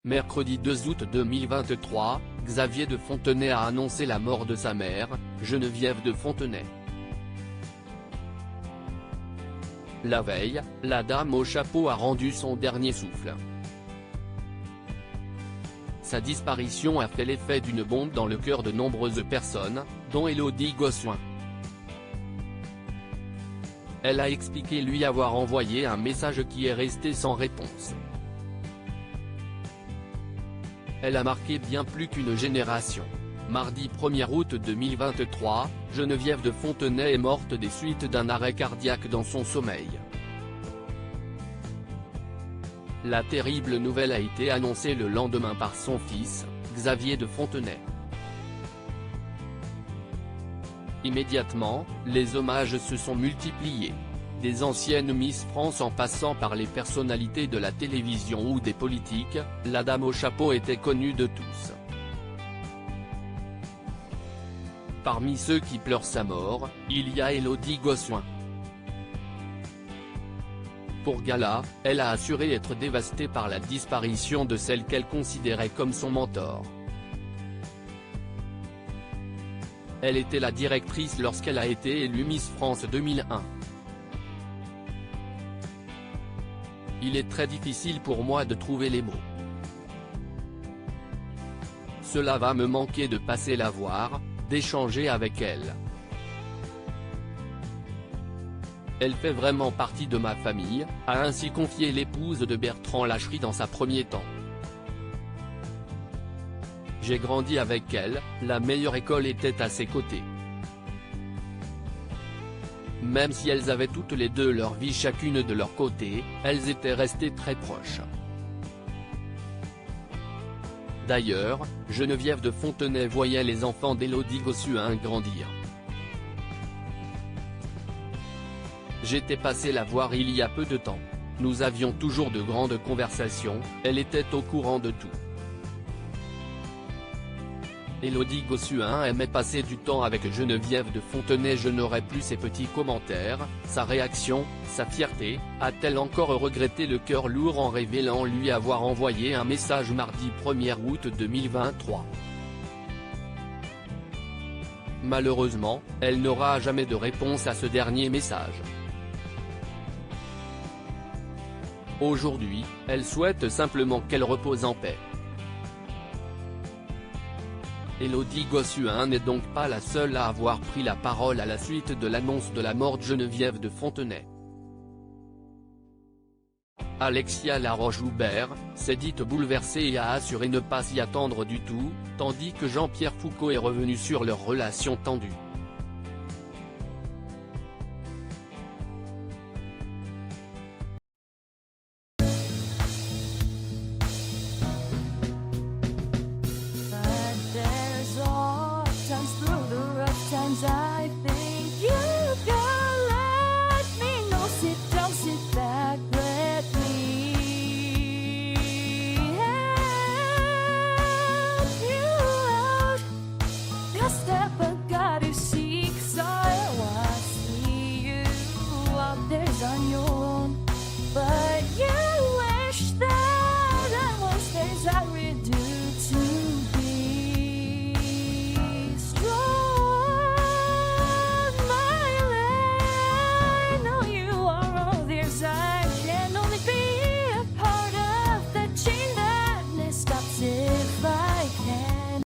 Mercredi 2 août 2023, Xavier de Fontenay a annoncé la mort de sa mère, Geneviève de Fontenay. La veille, la dame au chapeau a rendu son dernier souffle. Sa disparition a fait l'effet d'une bombe dans le cœur de nombreuses personnes, dont Élodie Gossuin. Elle a expliqué lui avoir envoyé un message qui est resté sans réponse. Elle a marqué bien plus qu'une génération. Mardi 1er août 2023, Geneviève de Fontenay est morte des suites d'un arrêt cardiaque dans son sommeil. La terrible nouvelle a été annoncée le lendemain par son fils, Xavier de Fontenay. Immédiatement, les hommages se sont multipliés. Des anciennes Miss France en passant par les personnalités de la télévision ou des politiques, la dame au chapeau était connue de tous. Parmi ceux qui pleurent sa mort, il y a Élodie Gossuin. Pour Gala, elle a assuré être dévastée par la disparition de celle qu'elle considérait comme son mentor. Elle était la directrice lorsqu'elle a été élue Miss France 2001. Il est très difficile pour moi de trouver les mots. Cela va me manquer de passer la voir, d'échanger avec elle. Elle fait vraiment partie de ma famille, a ainsi confié l'épouse de Bertrand Lachery dans sa premier temps. J'ai grandi avec elle, la meilleure école était à ses côtés. Même si elles avaient toutes les deux leur vie chacune de leur côté, elles étaient restées très proches. D'ailleurs, Geneviève de Fontenay voyait les enfants d'Élodie Gossuin grandir. J'étais passé la voir il y a peu de temps. Nous avions toujours de grandes conversations, elle était au courant de tout. Élodie Gossuin aimait passer du temps avec Geneviève de Fontenay. Je n'aurais plus ses petits commentaires, sa réaction, sa fierté, a-t-elle encore regretté le cœur lourd en révélant lui avoir envoyé un message mardi 1er août 2023. Malheureusement, elle n'aura jamais de réponse à ce dernier message. Aujourd'hui, elle souhaite simplement qu'elle repose en paix. Élodie Gossuin n'est donc pas la seule à avoir pris la parole à la suite de l'annonce de la mort de Geneviève de Fontenay. Alexia Laroche-Joubert s'est dite bouleversée et a assuré ne pas s'y attendre du tout, tandis que Jean-Pierre Foucault est revenu sur leur relation tendue. But there's all times through the rough times I think